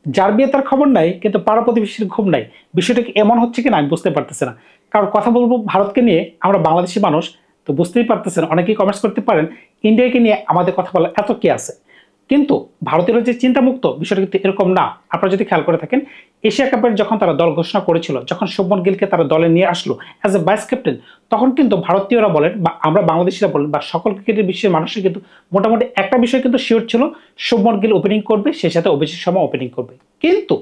যার বিয়ে তার খবর নাই, কিন্তু পাড়া প্রতিবেশীর ঘুম নাই। বিষয়টা কি এমন হচ্ছে কিনা আমি বুঝতে পারতেছি না। কারণ কথা বলবো ভারতকে নিয়ে, আমরা বাংলাদেশি মানুষ, তো বুঝতেই পারতেছেন, অনেকেই কমেন্টস করতে পারেন ইন্ডিয়াকে নিয়ে আমাদের কথা বলার এত কি আছে। কিন্তু ভারতীয় যে চিন্তামুক্ত, বিষয়টা কিন্তু এরকম না। আপনারা যদি খেয়াল করে থাকেন, এশিয়া কাপের যখন তারা দল ঘোষণা করেছিল, যখন শুভমন গিলকে তারা দলে নিয়ে আসলো অ্যাজ এ ভাইস ক্যাপ্টেন, তখন কিন্তু ভারতীয়রা বলেন বা আমরা বাংলাদেশিরা বলেন বা সকল ক্রিকেটের বিশ্বের মানুষের কিন্তু মোটামুটি একটা বিষয় কিন্তু শিওর ছিল, শুভমন গিল ওপেনিং করবে, সেই সাথে অভিষেক শর্মা ওপেনিং করবে। কিন্তু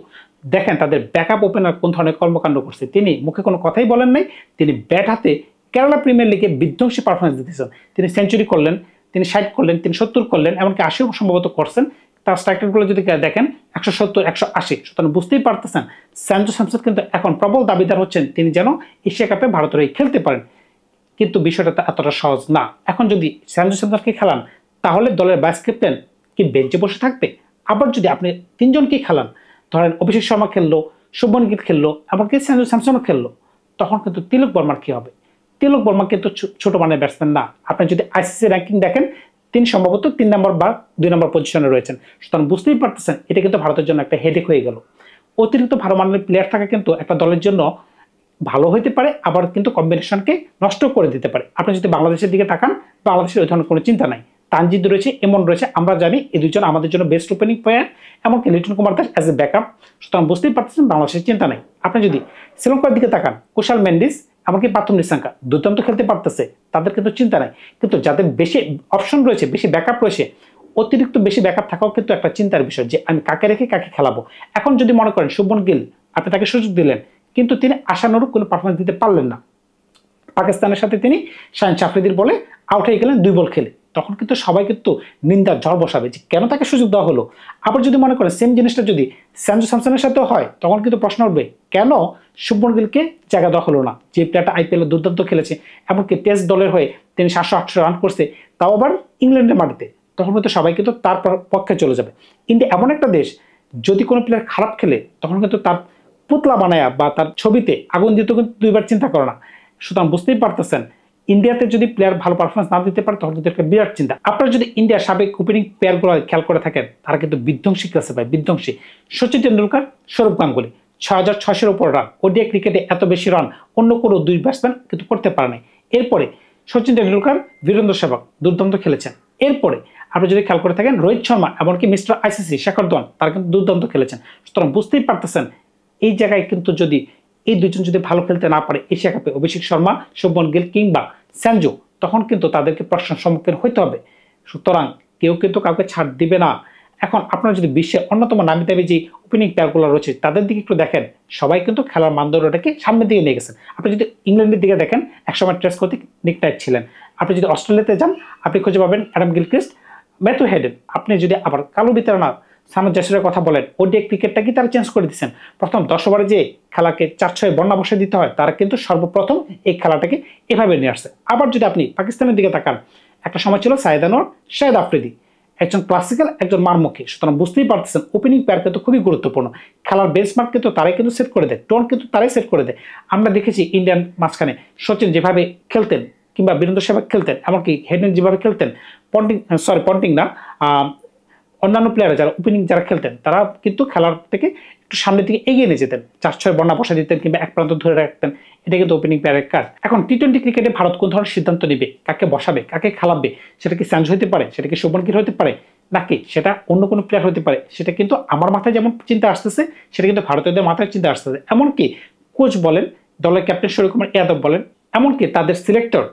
দেখেন তাদের ব্যাকআপ ওপেনার কোন ধরনের কর্মকাণ্ড করছে। তিনি মুখে কোনো কথাই বলেন নাই, তিনি ব্যাট হাতে কেরালা প্রিমিয়ার লিগে বিধ্বংসী পারফরমেন্স দিতেছেন। তিনি সেঞ্চুরি করলেন, তিনি 60 করলেন, তিনি 70 করলেন, এমনকি 80 সম্ভবত করছেন। তার স্ট্রাইক রেটগুলো যদি দেখেন 170, 180, সুতরাং বুঝতেই পারতেছেন সঞ্জু স্যামসন কিন্তু এখন প্রবল দাবিদার হচ্ছেন তিনি যেন এশিয়া কাপে ভারতের হয়ে খেলতে পারেন। কিন্তু বিষয়টা এতটা সহজ না। এখন যদি সঞ্জু স্যামসনকে খেলান, তাহলে দলের ভাইস ক্যাপ্টেন কি বেঞ্চে বসে থাকবে? আবার যদি আপনি তিনজনকেই খেলান, ধরেন অভিষেক শর্মা খেললো, শুভমন গিল খেললো, এমনকি সঞ্জু স্যামসনও খেললো, তখন কিন্তু তিলক বর্মার কি হবে? তিলক বর্মা কিন্তু ছোট মানের ব্যাটসম্যান না। আপনি যদি আইসিসি র্যাঙ্কিং দেখেন, তিনি সম্ভবত 3 নম্বর বা 2 নম্বর পজিশনে রয়েছেন। সুতরাং বুঝতেই পারতেছেন এটা কিন্তু ভারতের জন্য একটা হেডেক হয়ে গেল। অতিরিক্ত ভালো মানের প্লেয়ার থাকা কিন্তু একটা দলের জন্য ভালো হইতে পারে, আবার কিন্তু কম্বিনেশনকে নষ্ট করে দিতে পারে। আপনি যদি বাংলাদেশের দিকে তাকান, বাংলাদেশের ওই ধরনের কোনো চিন্তা নাই। তানজিদ রয়েছে, এমন রয়েছে, আমরা জানি এই দুজন আমাদের জন্য বেস্ট ওপেনিং প্লেয়ার, এমনকি Liton Kumar Das as a backup. সুতরাং বুঝতেই পারতেছেন বাংলাদেশের চিন্তা নাই। আপনি যদি শ্রীলঙ্কার দিকে তাকান, কুশাল মেন্ডিস এমনকি পাথম নিশাঙ্কা দুর্দান্ত খেলতে পারতেছে, তাদের কিন্তু চিন্তা নাই। কিন্তু যাদের বেশি অপশন রয়েছে, বেশি ব্যাকআপ রয়েছে, অতিরিক্ত বেশি ব্যাকআপ থাকাও কিন্তু একটা চিন্তার বিষয় যে আমি কাকে রেখে কাকে খেলাবো। এখন যদি মনে করেন শুভমন গিল, আপনি তাকে সুযোগ দিলেন, কিন্তু তিনি আশানুরূপ কোনো পারফরমেন্স দিতে পারলেন না, পাকিস্তানের সাথে তিনি শাহিন আফ্রিদির বলে আউট হয়ে গেলেন 2 বল খেলে, তখন কিন্তু সবাই কিন্তু নিন্দার ঝড় বসাবে যে কেন তাকে সুযোগ দেওয়া হলো। আবার যদি মনে করেন সেম জিনিসটা যদি সঞ্জু স্যামসনের সাথেও হয়, তখন কিন্তু প্রশ্ন উঠবে কেন শুভমন গিলকে জায়গা দেওয়া হলো না, যে প্লেয়ারটা আইপিএলে দুর্দান্ত খেলেছে, এমনকি টেস্ট দলের হয়ে তিনি 700-800 রান করছে, তাও আবার ইংল্যান্ডের মাটিতে, তখন কিন্তু সবাই কিন্তু তার পক্ষে চলে যাবে। ইন্ডিয়া এমন একটা দেশ, যদি কোনো প্লেয়ার খারাপ খেলে, তখন কিন্তু তার পুতলা বানায়া বা তার ছবিতে আগুন দিতে কিন্তু 2বার চিন্তা করে না। সুতরাং বুঝতেই পারতেছেন ইন্ডিয়াতে যদি প্লেয়ার ভালো পারফরমেন্স না দিতে পারে, তখন কিন্তু একটা বিরাট চিন্তা। আপনারা যদি ইন্ডিয়ার সাবেক ওপেনিং প্লেয়ারগুলো খেয়াল করে থাকেন, তারা কিন্তু বিধ্বংসী ক্লাসে পায়, বিধ্বংসী। সচিন টেন্ডুলকার, সৌরভ গাঙ্গুলি 6600-এর উপর রান, ওডিআই ক্রিকেটে এত বেশি রান অন্য কোনো 2 ব্যাটসম্যান কিন্তু করতে পারে নাই। এরপরে সচিন টেন্ডুলকার, বীরেন্দ্র সেহবাগ দুর্দান্ত খেলেছেন। এরপরে আপনি যদি খেয়াল করে থাকেন রোহিত শর্মা, এমনকি মিস্টার আইসিসি শেখর ধাওয়ান, তারা কিন্তু দুর্দান্ত খেলেছেন। সুতরাং বুঝতেই পারতেছেন এই জায়গায় কিন্তু যদি এই দুজন যদি ভালো খেলতে না পারে এশিয়া কাপে, অভিষেক শর্মা, শুভমন গিল কিংবা সঞ্জু, তখন কিন্তু তাদেরকে প্রশ্নের সম্মুখীন হইতে হবে। সুতরাং কেউ কিন্তু কাউকে ছাড় দিবে না। এখন আপনারা যদি বিশ্বের অন্যতম নামি দামি যে ওপেনিং প্লেয়ারগুলো রয়েছে তাদের দিকে একটু দেখেন, সবাই কিন্তু খেলার মানদণ্ডটাকে সামনের দিকে নিয়ে গেছেন। আপনি যদি ইংল্যান্ডের দিকে দেখেন, একসময় টেস্ট করতে নিক নাইট ছিলেন। আপনি যদি অস্ট্রেলিয়াতে যান, আপনি খুঁজে পাবেন অ্যাডাম গিলক্রিস্ট, ম্যাথু হেডেন। আপনি যদি আবার কালো বিতরণা সামনে জাসুরের কথা বলেন, ওডিআই ক্রিকেটটা কি তারা চেঞ্জ করে দিচ্ছেন। প্রথম 10 ওভারে যে খেলাকে 4-6 বন্যা বসে দিতে হয়, তারা কিন্তু সর্বপ্রথম এই খেলাটাকে এভাবে নিয়ে আসছে। আবার যদি আপনি পাকিস্তানের দিকে তাকান, একটা সময় ছিল সাইদ আনোয়ার, শাহিদ আফ্রিদি, একজন ক্লাসিক্যাল, একজন মারমুখী। সুতরাং বুঝতেই পারতেছেন ওপেনিং প্লেয়ার কিন্তু খুবই গুরুত্বপূর্ণ। খেলার বেঞ্চমার্ক কিন্তু তারাই কিন্তু সেট করে দেয়, টোন কিন্তু তারাই সেট করে দেয়। আমরা দেখেছি ইন্ডিয়ান মাঝখানে সচিন যেভাবে খেলতেন, কিংবা বীরেন্দ্র সেহবাগ খেলতেন, এমনকি হেডেন যেভাবে খেলতেন, পন্টিং না, অন্যান্য প্লেয়ার যারা ওপেনিং যারা খেলতেন, তারা কিন্তু খেলার থেকে একটু সামনের দিকে এগিয়ে নিয়ে যেতেন, 4-6 বন্যা বসা দিতেন কিংবা এক প্রান্ত ধরে রাখতেন। এটা কিন্তু ওপেনিং প্লেয়ারের কাজ। এখন টি-20 ক্রিকেটে ভারত কোন ধরনের সিদ্ধান্ত নেবে, কাকে বসাবে, কাকে খেলাবে, সেটা কি সঞ্জু হতে পারে, সেটা কি শুভমন গিল হতে পারে, নাকি সেটা অন্য কোনো প্লেয়ার হতে পারে, সেটা কিন্তু আমার মাথায় যেমন চিন্তা আসতেছে, সেটা কিন্তু ভারতীয়দের মাথায় চিন্তা আসতেছে। এমনকি কোচ বলেন, দলের ক্যাপ্টেন সূর্যকুমার যাদব বলেন, এমনকি তাদের সিলেক্টর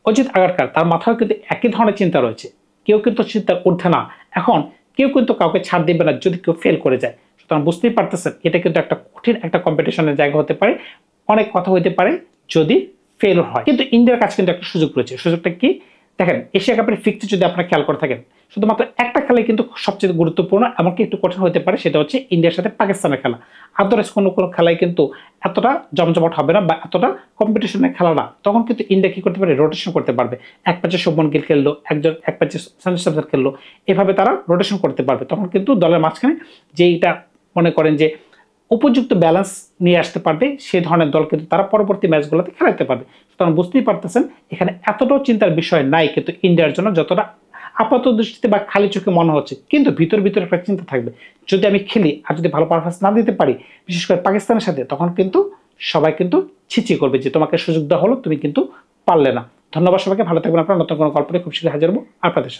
অজিত আগারকার, তার মাথায় কিন্তু একই ধরনের চিন্তা রয়েছে। কেউ কিন্তু চিন্তার ঊর্ধ্বে না। এখন কেউ কিন্তু কাউকে ছাড় দিবে না যদি কেউ ফেল করে যায়। সুতরাং বুঝতেই পারতেছেন এটা কিন্তু একটা কঠিন একটা কম্পিটিশনের জায়গা হতে পারে, অনেক কথা হইতে পারে যদি ফেল হয়। কিন্তু ইন্ডিয়ার কাছে কিন্তু একটা সুযোগ রয়েছে। সুযোগটা কি দেখেন, এশিয়া কাপের ফিক্সচার যদি আপনারা খেয়াল করে থাকেন, শুধুমাত্র একটা খেলাই কিন্তু সবচেয়ে গুরুত্বপূর্ণ, এমনকি একটু কঠিন হতে পারে, সেটা হচ্ছে ইন্ডিয়ার সাথে পাকিস্তানের খেলা। আদারওয়াইজ কোনো খেলায় কিন্তু এতটা জমজমাট হবে না বা এতটা কম্পিটিশনের খেলা না। তখন কিন্তু ইন্ডিয়া কি করতে পারে, রোটেশন করতে পারবে। এক ম্যাচে শুভমন গিল খেললো, এক ম্যাচে সঞ্জু স্যামসন খেললো, এভাবে তারা রোটেশন করতে পারবে। তখন কিন্তু দলের মাঝখানে যেইটা মনে করেন যে উপযুক্ত ব্যালেন্স নিয়ে আসতে পারবে, সেই ধরনের দল কিন্তু তারা পরবর্তী ম্যাচগুলোতে খেলাতে পারবে। সুতরাং বুঝতেই পারতেছেন এখানে এতটাও চিন্তার বিষয় নাই কিন্তু ইন্ডিয়ার জন্য, যতটা আপাত দৃষ্টিতে বা খালি চোখে মনে হচ্ছে, কিন্তু ভিতর ভিতরে একটা চিন্তা থাকবে, যদি আমি খেলি আর যদি ভালো পারফরমেন্স না দিতে পারি, বিশেষ করে পাকিস্তানের সাথে, তখন কিন্তু সবাই কিন্তু ছিচি করবে যে তোমাকে সুযোগ দেওয়া হলো, তুমি কিন্তু পারলে না। ধন্যবাদ সবাইকে, ভালো থাকবেন আপনারা। নতুন কোনো গল্প নিয়ে খুব শীঘ্রই হাজির হবো আপনাদের সাথে।